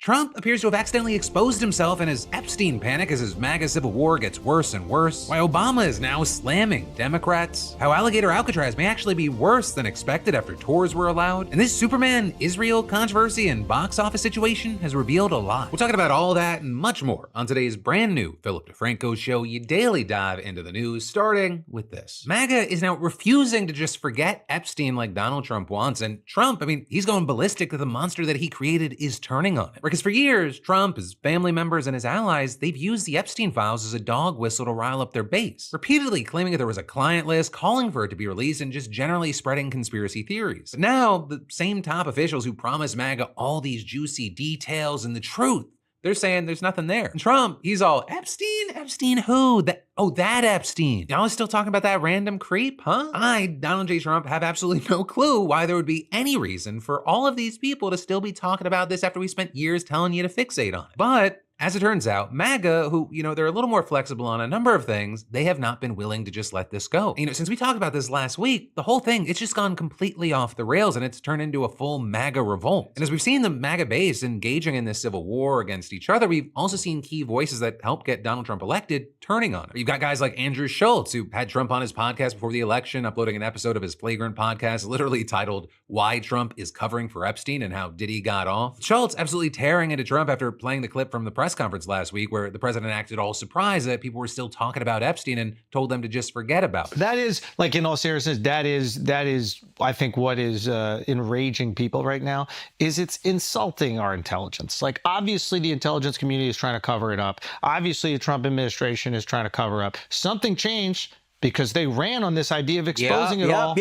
Trump appears to have accidentally exposed himself in his Epstein panic as his MAGA civil war gets worse and worse, while Obama is now slamming Democrats, how Alligator Alcatraz may actually be worse than expected after tours were allowed, and this Superman-Israel controversy and box office situation has revealed a lot. We're talking about all that and much more on today's brand new Philip DeFranco show. You daily dive into the news, starting with this. MAGA is now refusing to just forget Epstein like Donald Trump wants, and Trump, he's going ballistic that the monster that he created is turning on it. Because for years, Trump, his family members, and his allies, they've used the Epstein files as a dog whistle to rile up their base, repeatedly claiming that there was a client list, calling for it to be released, and just generally spreading conspiracy theories. But now, the same top officials who promised MAGA all these juicy details and the truth, they're saying there's nothing there. And Trump, he's all, Epstein? Epstein who? That Epstein. Y'all still talking about that random creep, huh? I, Donald J. Trump, have absolutely no clue why there would be any reason for all of these people to still be talking about this after we spent years telling you to fixate on it. But as it turns out, MAGA, who, they're a little more flexible on a number of things, they have not been willing to just let this go. Since we talked about this last week, the whole thing, it's just gone completely off the rails and it's turned into a full MAGA revolt. And as we've seen the MAGA base engaging in this civil war against each other, we've also seen key voices that helped get Donald Trump elected turning on it. You've got guys like Andrew Schultz, who had Trump on his podcast before the election, uploading an episode of his Flagrant podcast, literally titled, Why Trump is Covering for Epstein and How Diddy Got Off. Schultz absolutely tearing into Trump after playing the clip from the press conference last week where the president acted all surprised that people were still talking about Epstein and told them to just forget about it. That is, in all seriousness, that is, I think, what is enraging people right now, is it's insulting our intelligence. Obviously, the intelligence community is trying to cover it up. Obviously, the Trump administration is trying to cover up. Something changed because they ran on this idea of exposing it all.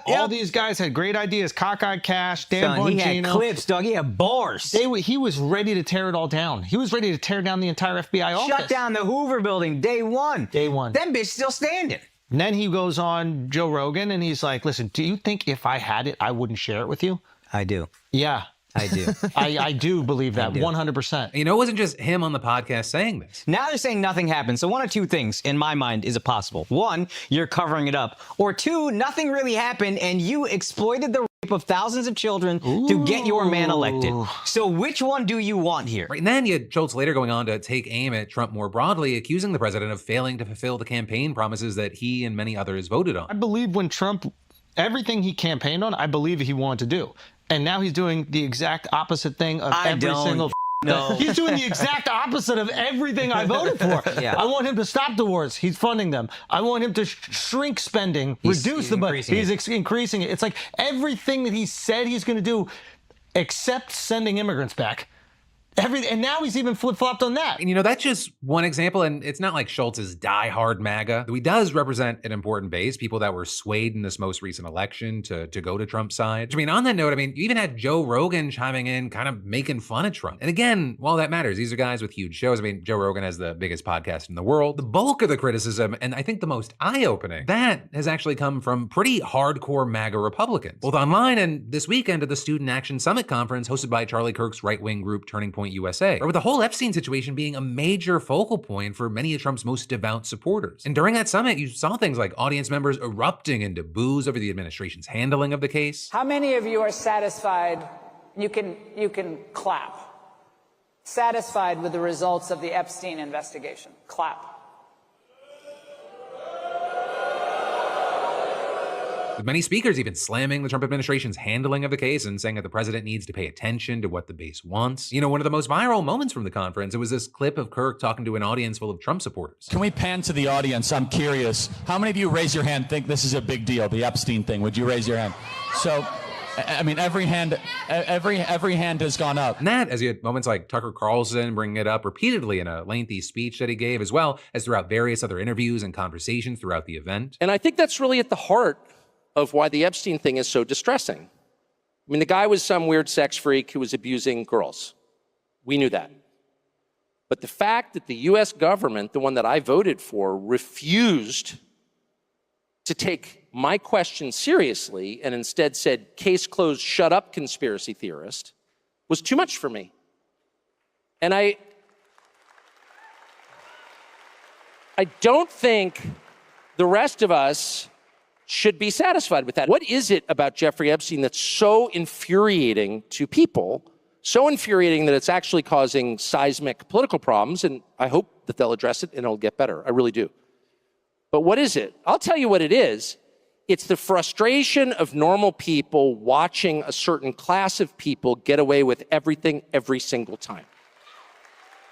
All these guys had great ideas. Cockeyed Cash, Dan Bongino. He had clips, dog. He had bars. He was ready to tear it all down. He was ready to tear down the entire FBI office. Shut down the Hoover building day one. Day one. That bitch still standing. And then he goes on Joe Rogan and he's like, listen, do you think if I had it, I wouldn't share it with you? I do. Yeah. I do. I do believe that 100%. It wasn't just him on the podcast saying this. Now they're saying nothing happened. So one of two things, in my mind, is it possible. One, you're covering it up. Or two, nothing really happened and you exploited the rape of thousands of children to get your man elected. So which one do you want here? Right, and then you had Schultz later going on to take aim at Trump more broadly, accusing the president of failing to fulfill the campaign promises that he and many others voted on. I believe when Trump, everything he campaigned on, I believe he wanted to do. And now he's doing the exact opposite thing of every single No. He's doing the exact opposite of everything I voted for. Yeah. I want him to stop the wars. He's funding them. I want him to shrink spending, reduce the budget. He's increasing it. It's like everything that he said he's going to do, except sending immigrants back. And now he's even flip-flopped on that. And that's just one example, and it's not like Schultz is die-hard MAGA, though he does represent an important base, people that were swayed in this most recent election to go to Trump's side. On that note, you even had Joe Rogan chiming in, kind of making fun of Trump. And again, while that matters, these are guys with huge shows. Joe Rogan has the biggest podcast in the world. The bulk of the criticism, and I think the most eye-opening, that has actually come from pretty hardcore MAGA Republicans, both online and this weekend at the Student Action Summit conference hosted by Charlie Kirk's right-wing group Turning Point USA, with the whole Epstein situation being a major focal point for many of Trump's most devout supporters. And during that summit, you saw things like audience members erupting into boos over the administration's handling of the case. How many of you are satisfied? You can clap. Satisfied with the results of the Epstein investigation? Clap. With many speakers even slamming the Trump administration's handling of the case and saying that the president needs to pay attention to what the base wants. One of the most viral moments from the conference, it was this clip of Kirk talking to an audience full of Trump supporters. Can we pan to the audience? I'm curious. How many of you raise your hand think this is a big deal, the Epstein thing? Would you raise your hand? So, every hand has gone up. And that, as you had moments like Tucker Carlson bringing it up repeatedly in a lengthy speech that he gave, as well as throughout various other interviews and conversations throughout the event. And I think that's really at the heart of why the Epstein thing is so distressing. The guy was some weird sex freak who was abusing girls. We knew that. But the fact that the US government, the one that I voted for, refused to take my question seriously and instead said, case closed, shut up, conspiracy theorist, was too much for me. And I don't think the rest of us should be satisfied with that. What is it about Jeffrey Epstein that's so infuriating to people So infuriating that it's actually causing seismic political problems, and I hope that they'll address it and it'll get better. I really do. But what is it? I'll tell you what it is. It's the frustration of normal people watching a certain class of people get away with everything every single time.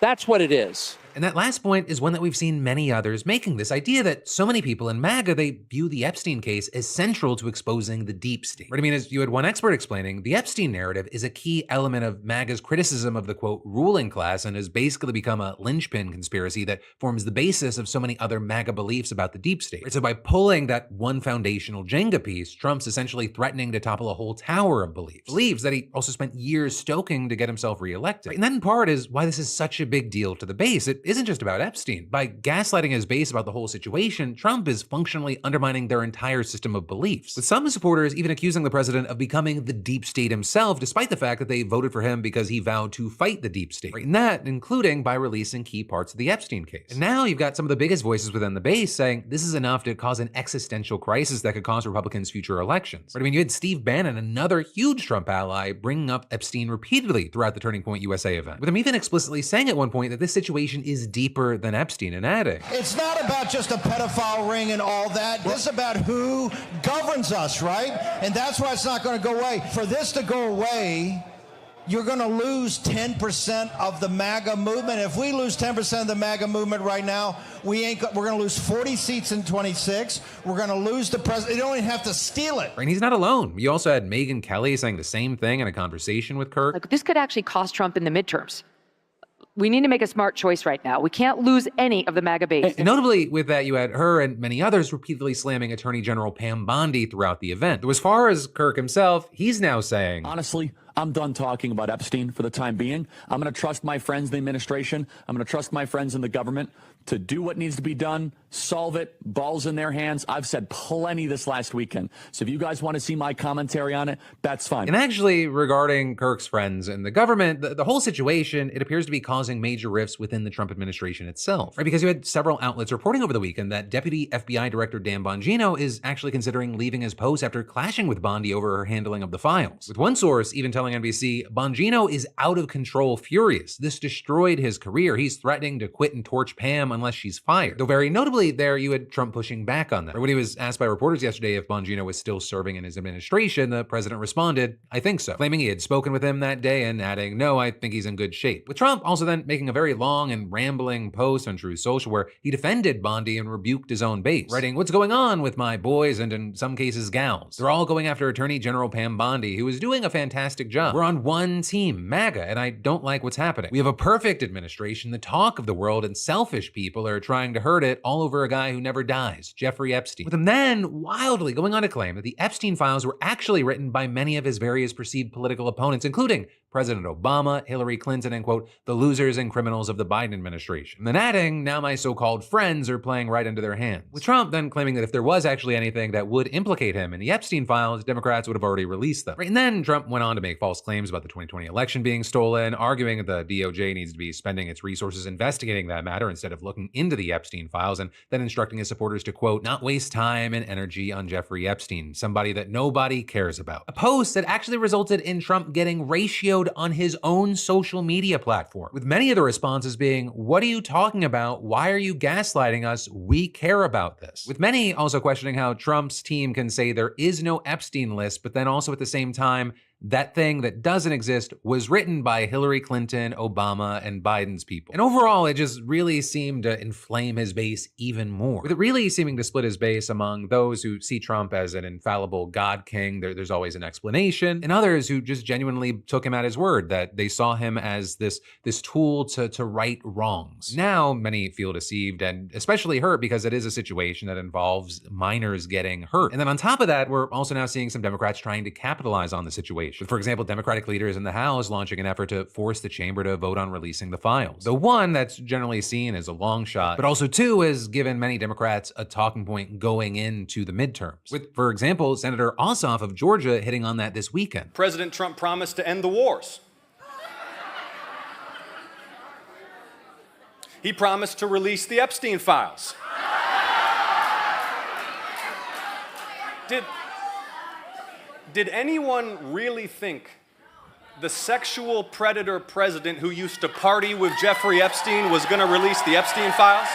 That's what it is. And that last point is one that we've seen many others making, this idea that so many people in MAGA, they view the Epstein case as central to exposing the deep state. What I mean is, you had one expert explaining, the Epstein narrative is a key element of MAGA's criticism of the, quote, ruling class, and has basically become a linchpin conspiracy that forms the basis of so many other MAGA beliefs about the deep state. So by pulling that one foundational Jenga piece, Trump's essentially threatening to topple a whole tower of beliefs. Beliefs that he also spent years stoking to get himself reelected. And that in part is why this is such a big deal to the base. It isn't just about Epstein. By gaslighting his base about the whole situation, Trump is functionally undermining their entire system of beliefs, with some supporters even accusing the president of becoming the deep state himself, despite the fact that they voted for him because he vowed to fight the deep state. And that, including by releasing key parts of the Epstein case. And now you've got some of the biggest voices within the base saying this is enough to cause an existential crisis that could cost Republicans future elections. I mean, you had Steve Bannon, another huge Trump ally, bringing up Epstein repeatedly throughout the Turning Point USA event, with him even explicitly saying at one point that this situation is deeper than Epstein, and adding, it's not about just a pedophile ring and all that. This is about who governs us, right? And that's why it's not going to go away. For this to go away, you're going to lose 10% of the MAGA movement. If we lose 10% of the MAGA movement right now, we're going to lose 40 seats in 26. We're going to lose the president. You don't even have to steal it. And he's not alone. You also had Megyn Kelly saying the same thing in a conversation with Kirk. Like, this could actually cost Trump in the midterms. We need to make a smart choice right now. We can't lose any of the MAGA base. And notably with that, you had her and many others repeatedly slamming Attorney General Pam Bondi throughout the event. Though as far as Kirk himself, he's now saying, honestly, I'm done talking about Epstein for the time being. I'm going to trust my friends in the administration. I'm going to trust my friends in the government to do what needs to be done, solve it, balls in their hands. I've said plenty this last weekend. So if you guys want to see my commentary on it, that's fine. And actually, regarding Kirk's friends in the government, the whole situation, it appears to be causing major rifts within the Trump administration itself, right? Because you had several outlets reporting over the weekend that Deputy FBI Director Dan Bongino is actually considering leaving his post after clashing with Bondi over her handling of the files. With one source even telling NBC, Bongino is out of control furious. This destroyed his career. He's threatening to quit and torch Pam unless she's fired. Though very notably there, you had Trump pushing back on that. When he was asked by reporters yesterday if Bongino was still serving in his administration, the president responded, I think so, claiming he had spoken with him that day and adding, no, I think he's in good shape. With Trump also then making a very long and rambling post on Truth Social where he defended Bondi and rebuked his own base, writing, what's going on with my boys and in some cases gals? They're all going after Attorney General Pam Bondi, who is doing a fantastic job. We're on one team, MAGA, and I don't like what's happening. We have a perfect administration, the talk of the world, and selfish people are trying to hurt it all over a guy who never dies, Jeffrey Epstein. With him then wildly going on to claim that the Epstein files were actually written by many of his various perceived political opponents, including President Obama, Hillary Clinton, and quote, the losers and criminals of the Biden administration. And then adding, now my so-called friends are playing right into their hands. With Trump then claiming that if there was actually anything that would implicate him in the Epstein files, Democrats would have already released them. Right? And then Trump went on to make false claims about the 2020 election being stolen, arguing that the DOJ needs to be spending its resources investigating that matter instead of looking into the Epstein files, and then instructing his supporters to quote, not waste time and energy on Jeffrey Epstein, somebody that nobody cares about. A post that actually resulted in Trump getting ratioed on his own social media platform, with many of the responses being, what are you talking about? Why are you gaslighting us? We care about this. With many also questioning how Trump's team can say there is no Epstein list, but then also at the same time, that thing that doesn't exist was written by Hillary Clinton, Obama, and Biden's people. And overall, it just really seemed to inflame his base even more, with it really seeming to split his base among those who see Trump as an infallible God king, there's always an explanation, and others who just genuinely took him at his word, that they saw him as this tool to right wrongs. Now, many feel deceived and especially hurt because it is a situation that involves minors getting hurt. And then on top of that, we're also now seeing some Democrats trying to capitalize on the situation. For example, Democratic leaders in the House launching an effort to force the chamber to vote on releasing the files. The one that's generally seen as a long shot, but also two has given many Democrats a talking point going into the midterms. With, for example, Senator Ossoff of Georgia hitting on that this weekend. President Trump promised to end the wars. He promised to release the Epstein files. Did anyone really think the sexual predator president who used to party with Jeffrey Epstein was going to release the Epstein files?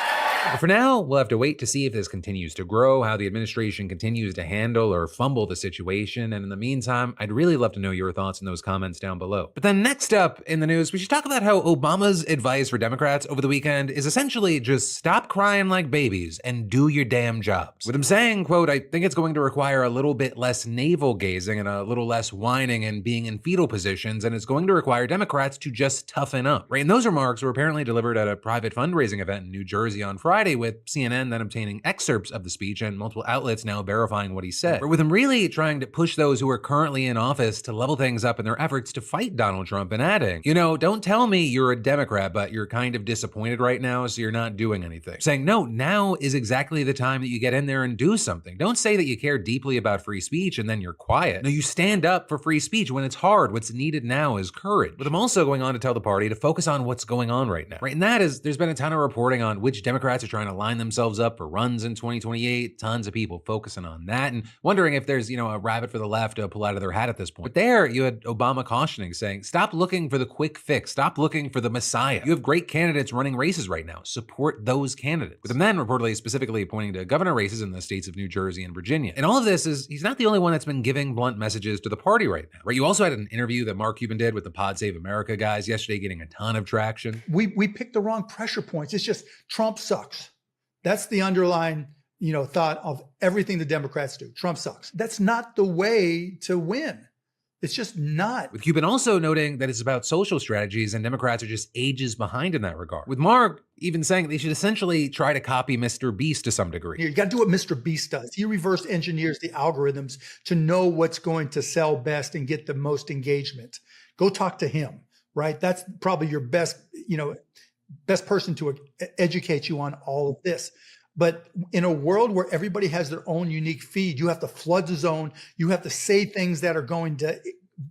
But for now, we'll have to wait to see if this continues to grow, how the administration continues to handle or fumble the situation, and in the meantime, I'd really love to know your thoughts in those comments down below. But then next up in the news, we should talk about how Obama's advice for Democrats over the weekend is essentially just stop crying like babies and do your damn jobs. With him saying, quote, I think it's going to require a little bit less navel gazing and a little less whining and being in fetal positions, and it's going to require Democrats to just toughen up. Right, and those remarks were apparently delivered at a private fundraising event in New Jersey on Friday, with CNN then obtaining excerpts of the speech and multiple outlets now verifying what he said. But with him really trying to push those who are currently in office to level things up in their efforts to fight Donald Trump and adding, you know, don't tell me you're a Democrat, but you're kind of disappointed right now, so you're not doing anything. Saying, no, now is exactly the time that you get in there and do something. Don't say that you care deeply about free speech and then you're quiet. No, you stand up for free speech when it's hard. What's needed now is courage. With him also going on to tell the party to focus on what's going on right now. Right, and that is, there's been a ton of reporting on which Democrats are trying to line themselves up for runs in 2028. Tons of people focusing on that and wondering if there's, you know, a rabbit for the left to pull out of their hat at this point. But there you had Obama cautioning, saying, stop looking for the quick fix. Stop looking for the messiah. You have great candidates running races right now. Support those candidates. With him then reportedly specifically pointing to governor races in the states of New Jersey and Virginia. And all of this is, he's not the only one that's been giving blunt messages to the party right now. Right? You also had an interview that Mark Cuban did with the Pod Save America guys yesterday, getting a ton of traction. We picked the wrong pressure points. It's just Trump sucks. That's the underlying, thought of everything the Democrats do. Trump sucks. That's not the way to win. It's just not. With Cuban also noting that it's about social strategies and Democrats are just ages behind in that regard. With Mark even saying they should essentially try to copy Mr. Beast to some degree. You got to do what Mr. Beast does. He reverse engineers the algorithms to know what's going to sell best and get the most engagement. Go talk to him, right? That's probably your best person to educate you on all of this. But in a world where everybody has their own unique feed, you have to flood the zone. You have to say things that are going to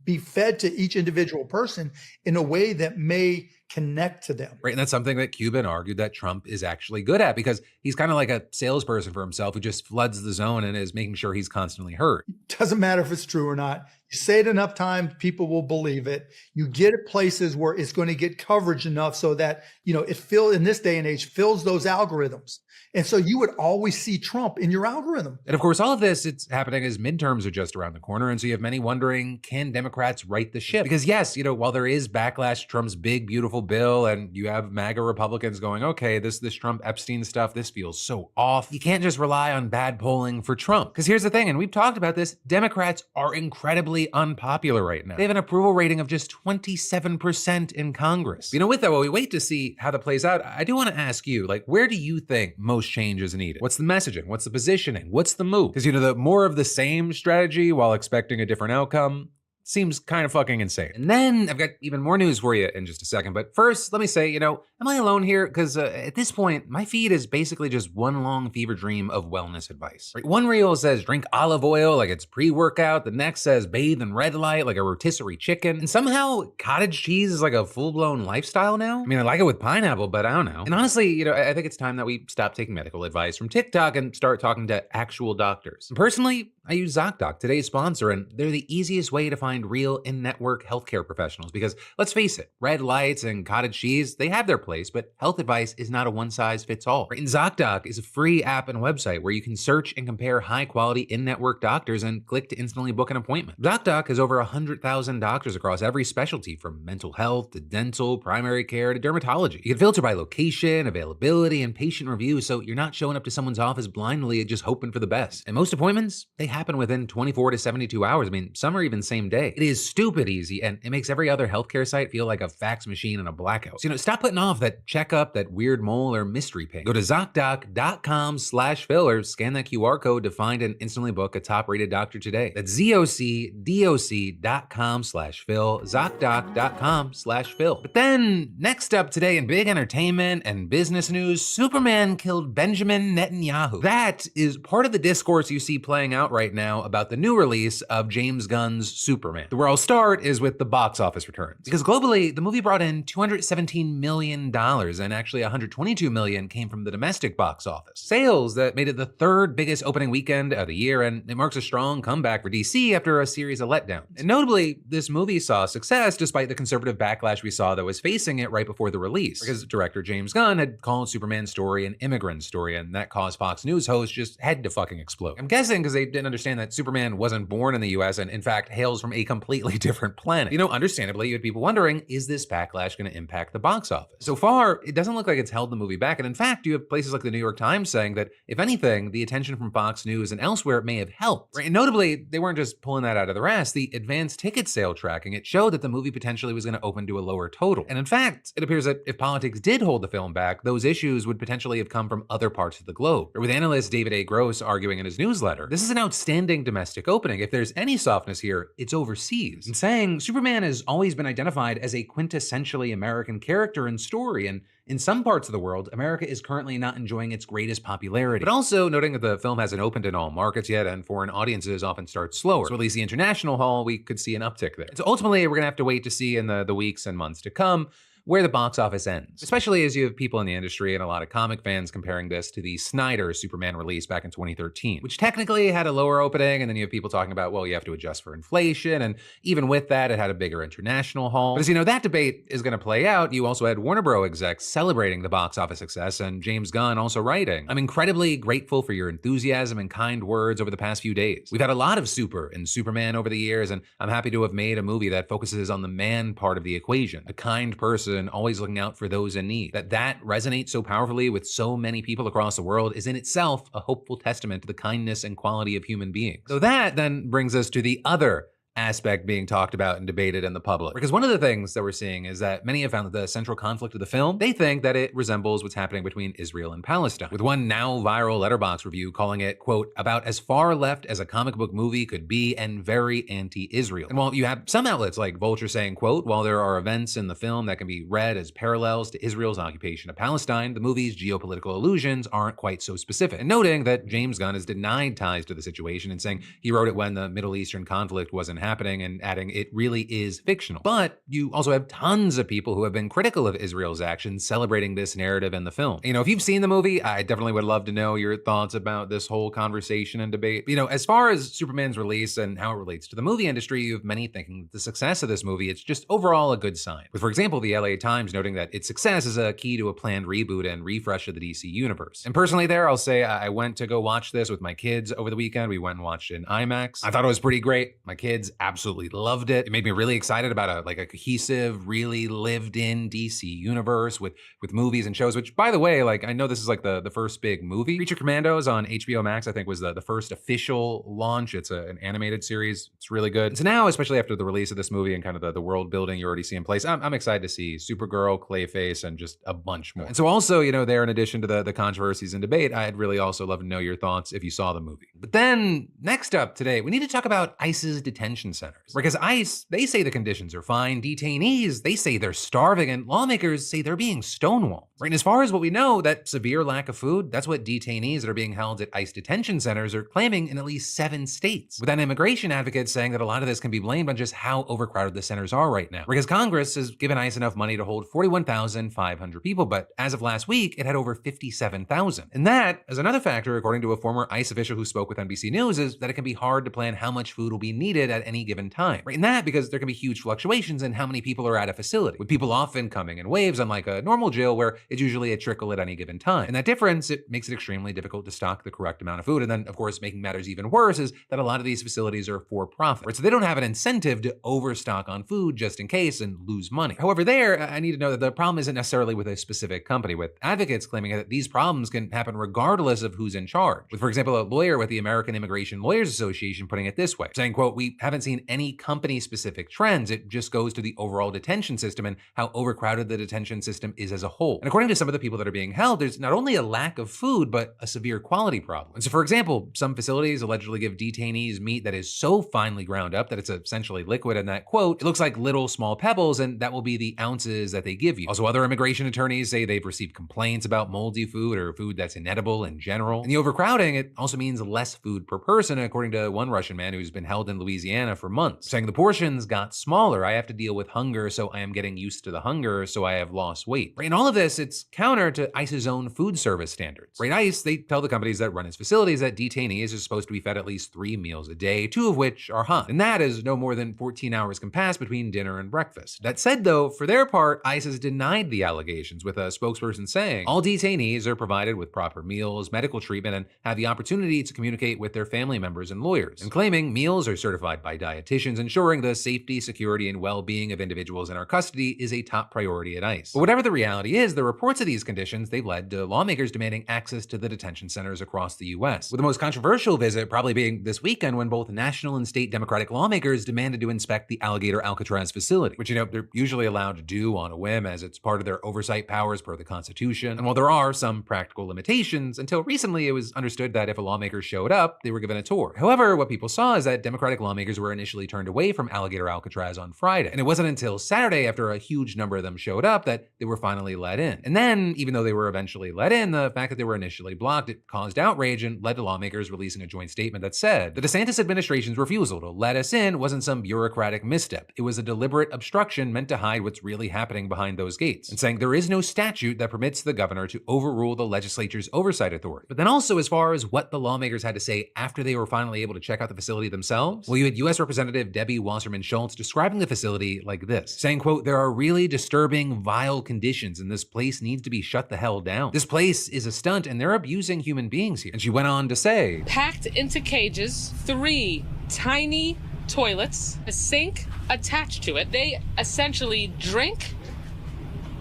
be fed to each individual person in a way that may connect to them. Right, and that's something that Cuban argued that Trump is actually good at, because he's kind of like a salesperson for himself who just floods the zone and is making sure he's constantly heard. Doesn't matter if it's true or not. You say it enough times, people will believe it. You get it places where it's going to get coverage enough so that, it in this day and age, fills those algorithms. And so you would always see Trump in your algorithm. And of course, all of this, it's happening as midterms are just around the corner. And so you have many wondering, can Democrats right the ship? Because yes, while there is backlash to Trump's big, beautiful bill, and you have MAGA Republicans going, okay, this Trump Epstein stuff, this feels so off. You can't just rely on bad polling for Trump. Because here's the thing, and we've talked about this, Democrats are incredibly unpopular right now. They have an approval rating of just 27% in Congress. With that, while we wait to see how that plays out, I do want to ask you, where do you think most change is needed? What's the messaging? What's the positioning? What's the move? Because, the more of the same strategy while expecting a different outcome seems kind of fucking insane. And then I've got even more news for you in just a second. But first, let me say, am I alone here? Because at this point, my feed is basically just one long fever dream of wellness advice. Right? One reel says drink olive oil like it's pre-workout. The next says bathe in red light like a rotisserie chicken. And somehow cottage cheese is like a full-blown lifestyle now. I like it with pineapple, but I don't know. And honestly, I think it's time that we stop taking medical advice from TikTok and start talking to actual doctors. And personally, I use ZocDoc, today's sponsor, and they're the easiest way to find real in-network healthcare professionals because, let's face it, red lights and cottage cheese, they have their place, but health advice is not a one-size-fits-all. And ZocDoc is a free app and website where you can search and compare high-quality in-network doctors and click to instantly book an appointment. ZocDoc has over 100,000 doctors across every specialty, from mental health to dental, primary care to dermatology. You can filter by location, availability, and patient review, so you're not showing up to someone's office blindly and just hoping for the best. And most appointments, they happen within 24 to 72 hours. Some are even same day. It is stupid easy, and it makes every other healthcare site feel like a fax machine in a blackout. So, stop putting off that checkup, that weird mole, or mystery ping. Go to ZocDoc.com/Phil or scan that QR code to find and instantly book a top-rated doctor today. That's ZocDoc.com/Phil, ZocDoc.com/Phil. But then, next up today in big entertainment and business news, Superman killed Benjamin Netanyahu. That is part of the discourse you see playing out right now about the new release of James Gunn's Superman. Superman. Where I'll start is with the box office returns. Because globally, the movie brought in $217 million, and actually $122 million came from the domestic box office. Sales that made it the third biggest opening weekend of the year, and it marks a strong comeback for DC after a series of letdowns. And notably, this movie saw success despite the conservative backlash we saw that was facing it right before the release. Because director James Gunn had called Superman's story an immigrant story, and that caused Fox News hosts just head to fucking explode. I'm guessing because they didn't understand that Superman wasn't born in the US and in fact hails from a completely different planet. You know, understandably, you had people wondering, is this backlash going to impact the box office? So far, it doesn't look like it's held the movie back, and in fact, you have places like the New York Times saying that, if anything, the attention from Fox News and elsewhere may have helped. Right? And notably, they weren't just pulling that out of their ass. The advanced ticket sale tracking, it showed that the movie potentially was going to open to a lower total. And in fact, it appears that if politics did hold the film back, those issues would potentially have come from other parts of the globe. Or with analyst David A. Gross arguing in his newsletter, this is an outstanding domestic opening. If there's any softness here, it's overseas. And saying Superman has always been identified as a quintessentially American character and story, and in some parts of the world, America is currently not enjoying its greatest popularity. But also noting that the film hasn't opened in all markets yet, and foreign audiences often start slower. So at least the international haul, we could see an uptick there. So ultimately, we're gonna have to wait to see in the weeks and months to come where the box office ends, especially as you have people in the industry and a lot of comic fans comparing this to the Snyder Superman release back in 2013, which technically had a lower opening, and then you have people talking about, well, you have to adjust for inflation, and even with that, it had a bigger international haul. But as you know, that debate is going to play out. You also had Warner Bros. Execs celebrating the box office success, and James Gunn also writing, "I'm incredibly grateful for your enthusiasm and kind words over the past few days. We've had a lot of Super and Superman over the years, and I'm happy to have made a movie that focuses on the man part of the equation, a kind person always looking out for those in need. That resonates so powerfully with so many people across the world is in itself a hopeful testament to the kindness and quality of human beings." So that then brings us to the other aspect being talked about and debated in the public. Because one of the things that we're seeing is that many have found that the central conflict of the film, they think that it resembles what's happening between Israel and Palestine, with one now viral Letterboxd review calling it, quote, "about as far left as a comic book movie could be and very anti-Israel." And while you have some outlets like Vulture saying, quote, "while there are events in the film that can be read as parallels to Israel's occupation of Palestine, the movie's geopolitical allusions aren't quite so specific." And noting that James Gunn has denied ties to the situation and saying he wrote it when the Middle Eastern conflict wasn't happening, and adding it really is fictional. But you also have tons of people who have been critical of Israel's actions celebrating this narrative in the film. You know, if you've seen the movie, I definitely would love to know your thoughts about this whole conversation and debate. You know, as far as Superman's release and how it relates to the movie industry, you have many thinking that the success of this movie, it's just overall a good sign. With, for example, the LA Times noting that its success is a key to a planned reboot and refresh of the DC universe. And personally there, I'll say I went to go watch this with my kids over the weekend. We went and watched it in IMAX. I thought it was pretty great. My kids absolutely loved it. It made me really excited about a cohesive, really lived-in DC universe with movies and shows, which, by the way, like, I know this is like the first big movie. Creature Commandos on HBO Max, I think, was the first official launch. It's an animated series. It's really good. So now, especially after the release of this movie and kind of the world building you already see in place, I'm excited to see Supergirl, Clayface, and just a bunch more. And so also, you know, there, in addition to the controversies and debate, I'd really also love to know your thoughts if you saw the movie. But then, next up today, we need to talk about ICE's detention centers. Because ICE, they say the conditions are fine, detainees, they say they're starving, and lawmakers say they're being stonewalled. Right? And as far as what we know, that severe lack of food, that's what detainees that are being held at ICE detention centers are claiming in at least 7 states. With then immigration advocates saying that a lot of this can be blamed on just how overcrowded the centers are right now. Because Congress has given ICE enough money to hold 41,500 people, but as of last week, it had over 57,000. And that, as another factor, according to a former ICE official who spoke with NBC News, is that it can be hard to plan how much food will be needed at any given time. Right? And that because there can be huge fluctuations in how many people are at a facility, with people often coming in waves, unlike a normal jail where it's usually a trickle at any given time. And that difference, it makes it extremely difficult to stock the correct amount of food. And then, of course, making matters even worse is that a lot of these facilities are for profit. Right? So they don't have an incentive to overstock on food just in case and lose money. However, there, I need to know that the problem isn't necessarily with a specific company, with advocates claiming that these problems can happen regardless of who's in charge. With, for example, a lawyer with the American Immigration Lawyers Association putting it this way, saying, quote, "we haven't seen any company-specific trends. It just goes to the overall detention system and how overcrowded the detention system is as a whole." And according to some of the people that are being held, there's not only a lack of food, but a severe quality problem. And so, for example, some facilities allegedly give detainees meat that is so finely ground up that it's essentially liquid, and that, quote, "it looks like little small pebbles, and that will be the ounces that they give you." Also, other immigration attorneys say they've received complaints about moldy food or food that's inedible in general. And the overcrowding, it also means less food per person, according to one Russian man who's been held in Louisiana banana for months, saying the portions got smaller. I have to deal with hunger, so I am getting used to the hunger, so I have lost weight. Right, and all of this, it's counter to ICE's own food service standards. Right, ICE, they tell the companies that run its facilities that detainees are supposed to be fed at least 3 meals a day, 2 of which are hot. And that is no more than 14 hours can pass between dinner and breakfast. That said though, for their part, ICE has denied the allegations, with a spokesperson saying all detainees are provided with proper meals, medical treatment, and have the opportunity to communicate with their family members and lawyers, and claiming meals are certified by dietitians, ensuring the safety, security, and well-being of individuals in our custody is a top priority at ICE. But whatever the reality is, the reports of these conditions, they've led to lawmakers demanding access to the detention centers across the US, with the most controversial visit probably being this weekend when both national and state Democratic lawmakers demanded to inspect the Alligator Alcatraz facility, which, they're usually allowed to do on a whim as it's part of their oversight powers per the Constitution. And while there are some practical limitations, until recently it was understood that if a lawmaker showed up, they were given a tour. However, what people saw is that Democratic lawmakers were initially turned away from Alligator Alcatraz on Friday, and it wasn't until Saturday, after a huge number of them showed up, that they were finally let in. And then, even though they were eventually let in, the fact that they were initially blocked, it caused outrage and led to lawmakers releasing a joint statement that said the DeSantis administration's refusal to let us in wasn't some bureaucratic misstep. It was a deliberate obstruction meant to hide what's really happening behind those gates, and saying there is no statute that permits the governor to overrule the legislature's oversight authority. But then also, as far as what the lawmakers had to say after they were finally able to check out the facility themselves, well, you had U.S. Representative Debbie Wasserman Schultz describing the facility like this, saying, quote, "There are really disturbing, vile conditions, and this place needs to be shut the hell down. This place is a stunt, and they're abusing human beings here." And she went on to say, packed into cages, 3 tiny toilets, a sink attached to it. They essentially drink,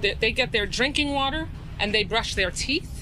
they get their drinking water, and they brush their teeth.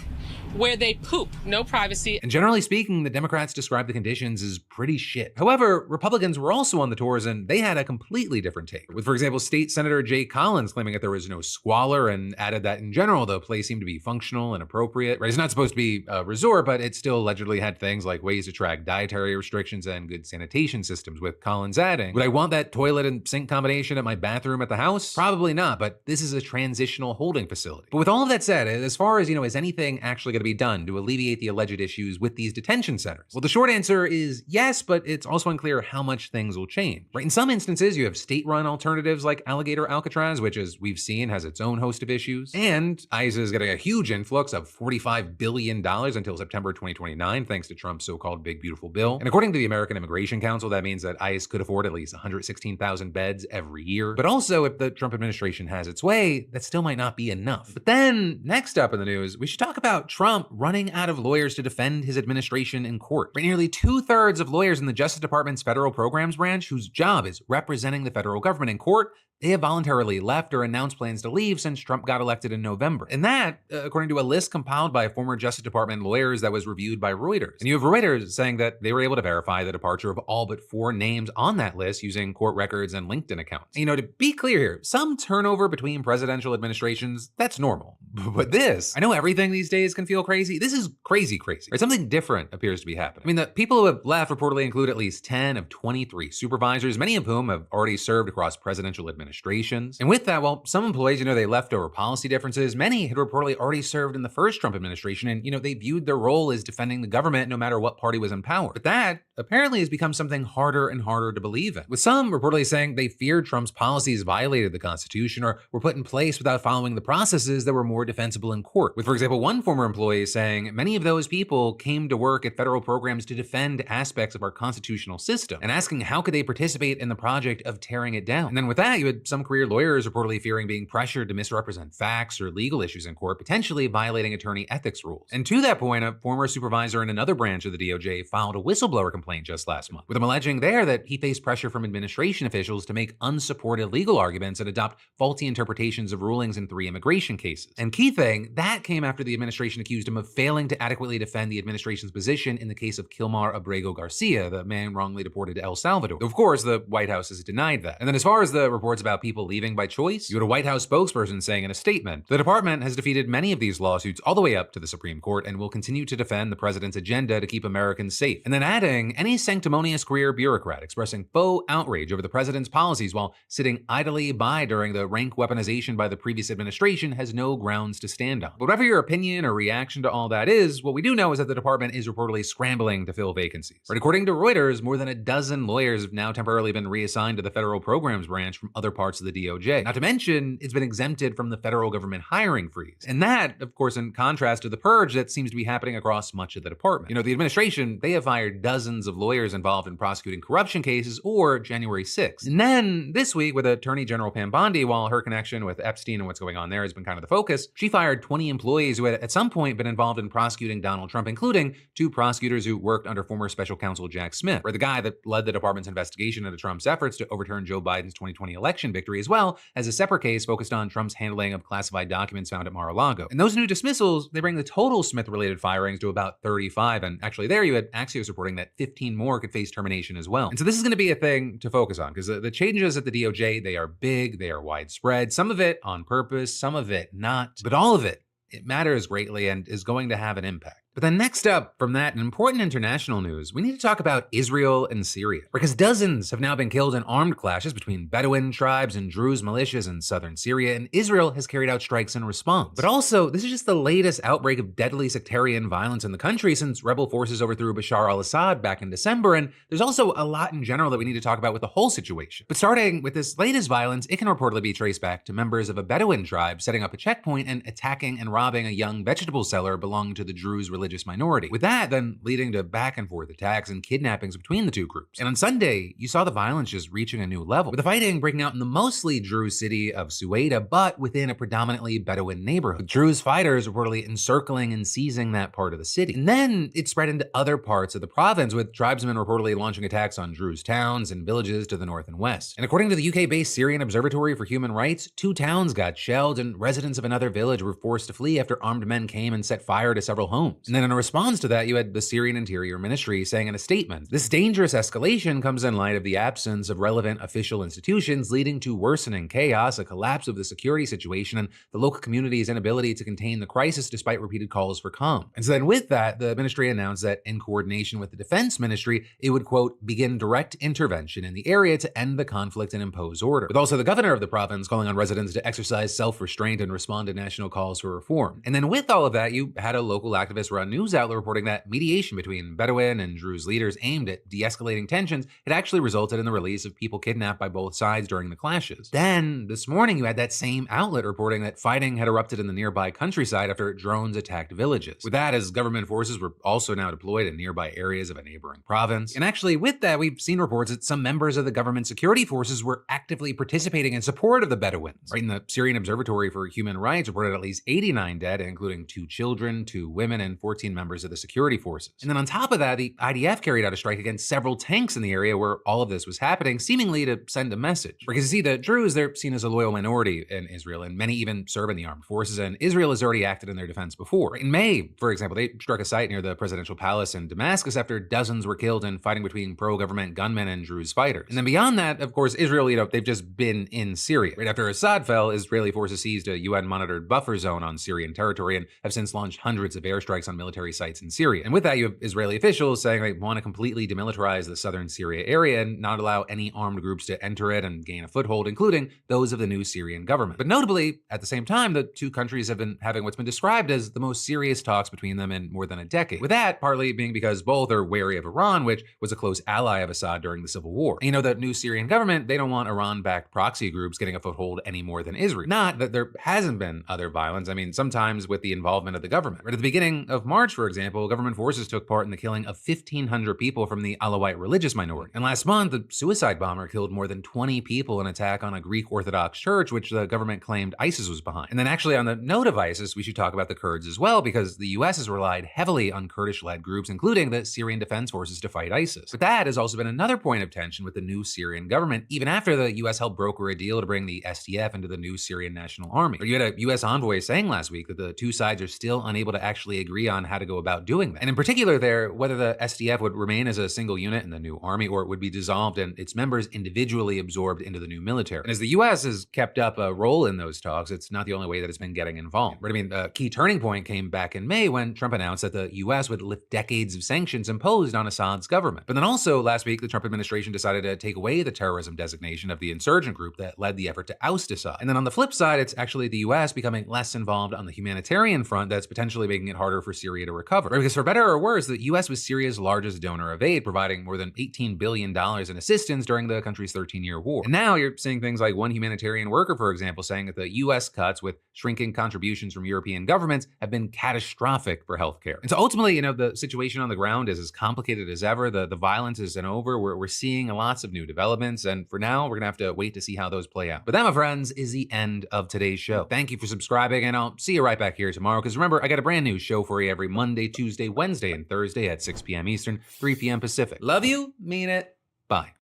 Where they poop, no privacy. And generally speaking, the Democrats described the conditions as pretty shit. However, Republicans were also on the tours and they had a completely different take, with, for example, State Senator Jay Collins claiming that there was no squalor and added that in general, the place seemed to be functional and appropriate. Right? It's not supposed to be a resort, but it still allegedly had things like ways to track dietary restrictions and good sanitation systems, with Collins adding, would I want that toilet and sink combination at my bathroom at the house? Probably not, but this is a transitional holding facility. But with all of that said, as far as, is anything actually going to be done to alleviate the alleged issues with these detention centers? Well, the short answer is yes, but it's also unclear how much things will change. Right? In some instances, you have state-run alternatives like Alligator Alcatraz, which, as we've seen, has its own host of issues. And ICE is getting a huge influx of $45 billion until September 2029, thanks to Trump's so-called Big Beautiful Bill. And according to the American Immigration Council, that means that ICE could afford at least 116,000 beds every year. But also, if the Trump administration has its way, that still might not be enough. But then, next up in the news, we should talk about Trump running out of lawyers to defend his administration in court. For nearly 2/3 of lawyers in the Justice Department's federal programs branch, whose job is representing the federal government in court, they have voluntarily left or announced plans to leave since Trump got elected in November. And that, according to a list compiled by former Justice Department lawyers that was reviewed by Reuters. And you have Reuters saying that they were able to verify the departure of all but 4 names on that list using court records and LinkedIn accounts. And, to be clear here, some turnover between presidential administrations, that's normal. But this, I know everything these days can feel crazy. This is crazy. Or something different appears to be happening. I mean, the people who have left reportedly include at least 10 of 23 supervisors, many of whom have already served across presidential administrations. And with that, while some employees, they left over policy differences, many had reportedly already served in the first Trump administration, and, they viewed their role as defending the government no matter what party was in power. But that apparently has become something harder and harder to believe in, with some reportedly saying they feared Trump's policies violated the Constitution or were put in place without following the processes that were more defensible in court. With, for example, one former employee saying many of those people came to work at federal programs to defend aspects of our constitutional system, and asking how could they participate in the project of tearing it down. And then with that, you had some career lawyers reportedly fearing being pressured to misrepresent facts or legal issues in court, potentially violating attorney ethics rules. And to that point, a former supervisor in another branch of the DOJ filed a whistleblower complaint just last month, with him alleging there that he faced pressure from administration officials to make unsupported legal arguments and adopt faulty interpretations of rulings in 3 immigration cases. And key thing, that came after the administration accused him of failing to adequately defend the administration's position in the case of Kilmar Abrego Garcia, the man wrongly deported to El Salvador. Of course, the White House has denied that. And then as far as the reports about people leaving by choice, you had a White House spokesperson saying in a statement, the department has defeated many of these lawsuits all the way up to the Supreme Court and will continue to defend the president's agenda to keep Americans safe. And then adding, any sanctimonious career bureaucrat expressing faux outrage over the president's policies while sitting idly by during the rank weaponization by the previous administration has no ground grounds to stand on. But whatever your opinion or reaction to all that is, what we do know is that the department is reportedly scrambling to fill vacancies. But according to Reuters, more than a dozen lawyers have now temporarily been reassigned to the federal programs branch from other parts of the DOJ. Not to mention, it's been exempted from the federal government hiring freeze. And that, of course, in contrast to the purge that seems to be happening across much of the department. The administration, they have fired dozens of lawyers involved in prosecuting corruption cases or January 6th. And then this week, with Attorney General Pam Bondi, while her connection with Epstein and what's going on there has been kind of the focus, she fired 20 employees who had at some point been involved in prosecuting Donald Trump, including 2 prosecutors who worked under former special counsel Jack Smith, or the guy that led the department's investigation into Trump's efforts to overturn Joe Biden's 2020 election victory, as well as a separate case focused on Trump's handling of classified documents found at Mar-a-Lago. And those new dismissals, they bring the total Smith-related firings to about 35, and actually there you had Axios reporting that 15 more could face termination as well. And so this is going to be a thing to focus on, because the changes at the DOJ, they are big, they are widespread, some of it on purpose, some of it not, but all of it matters greatly and is going to have an impact. But then next up from that, in important international news, we need to talk about Israel and Syria, because dozens have now been killed in armed clashes between Bedouin tribes and Druze militias in southern Syria, and Israel has carried out strikes in response. But also, this is just the latest outbreak of deadly sectarian violence in the country since rebel forces overthrew Bashar al-Assad back in December, and there's also a lot in general that we need to talk about with the whole situation. But starting with this latest violence, it can reportedly be traced back to members of a Bedouin tribe setting up a checkpoint and attacking and robbing a young vegetable seller belonging to the Druze religious minority. With that then leading to back and forth attacks and kidnappings between the two groups. And on Sunday, you saw the violence just reaching a new level, with the fighting breaking out in the mostly Druze city of Sueda, but within a predominantly Bedouin neighborhood, with Druze fighters reportedly encircling and seizing that part of the city. And then it spread into other parts of the province, with tribesmen reportedly launching attacks on Druze towns and villages to the north and west. And according to the UK-based Syrian Observatory for Human Rights, 2 towns got shelled and residents of another village were forced to flee after armed men came and set fire to several homes. And then in a response to that, you had the Syrian Interior Ministry saying in a statement, "This dangerous escalation comes in light of the absence of relevant official institutions, leading to worsening chaos, a collapse of the security situation, and the local community's inability to contain the crisis despite repeated calls for calm." And so then with that, the ministry announced that in coordination with the Defense Ministry, it would, quote, begin direct intervention in the area to end the conflict and impose order. With also the governor of the province calling on residents to exercise self-restraint and respond to national calls for reform. And then with all of that, you had a local activist-run news outlet reporting that mediation between Bedouin and Druze leaders aimed at de-escalating tensions had actually resulted in the release of people kidnapped by both sides during the clashes. Then, this morning, you had that same outlet reporting that fighting had erupted in the nearby countryside after drones attacked villages. With that, as government forces were also now deployed in nearby areas of a neighboring province. And actually, with that, we've seen reports that some members of the government security forces were actively participating in support of the Bedouins. Right, in the Syrian Observatory for Human Rights reported at least 89 dead, including 2 children, 2 women, and 14 members of the security forces. And then on top of that, the IDF carried out a strike against several tanks in the area where all of this was happening, seemingly to send a message. Because you see, the Druze, they're seen as a loyal minority in Israel, and many even serve in the armed forces, and Israel has already acted in their defense before. In May, for example, they struck a site near the presidential palace in Damascus after dozens were killed in fighting between pro-government gunmen and Druze fighters. And then beyond that, of course, Israel, they've just been in Syria. Right after Assad fell, Israeli forces seized a UN-monitored buffer zone on Syrian territory and have since launched hundreds of airstrikes on military sites in Syria. And with that, you have Israeli officials saying they want to completely demilitarize the southern Syria area and not allow any armed groups to enter it and gain a foothold, including those of the new Syrian government. But notably, at the same time, the two countries have been having what's been described as the most serious talks between them in more than a decade. With that, partly being because both are wary of Iran, which was a close ally of Assad during the civil war. And the new Syrian government, they don't want Iran-backed proxy groups getting a foothold any more than Israel. Not that there hasn't been other violence. I mean, sometimes with the involvement of the government. Right at the beginning of March, for example, government forces took part in the killing of 1,500 people from the Alawite religious minority. And last month, a suicide bomber killed more than 20 people in an attack on a Greek Orthodox church, which the government claimed ISIS was behind. And then actually on the note of ISIS, we should talk about the Kurds as well, because the US has relied heavily on Kurdish-led groups, including the Syrian Defense Forces, to fight ISIS. But that has also been another point of tension with the new Syrian government, even after the US helped broker a deal to bring the SDF into the new Syrian National Army. You had a US envoy saying last week that the two sides are still unable to actually agree on on how to go about doing that. And in particular there, whether the SDF would remain as a single unit in the new army or it would be dissolved and its members individually absorbed into the new military. And as the US has kept up a role in those talks, it's not the only way that it's been getting involved. But I mean, the key turning point came back in May when Trump announced that the US would lift decades of sanctions imposed on Assad's government. But then also last week, the Trump administration decided to take away the terrorism designation of the insurgent group that led the effort to oust Assad. And then on the flip side, it's actually the US becoming less involved on the humanitarian front that's potentially making it harder for Syria to recover. Because for better or worse, the US was Syria's largest donor of aid, providing more than $18 billion in assistance during the country's 13-year war. And now you're seeing things like one humanitarian worker, for example, saying that the US cuts with shrinking contributions from European governments have been catastrophic for healthcare. And so ultimately, the situation on the ground is as complicated as ever. The violence isn't over. We're seeing lots of new developments. And for now, we're gonna have to wait to see how those play out. But that, my friends, is the end of today's show. Thank you for subscribing, and I'll see you right back here tomorrow. Because remember, I got a brand new show for you every Monday, Tuesday, Wednesday, and Thursday at 6 p.m. Eastern, 3 p.m. Pacific. Love you, mean it, bye.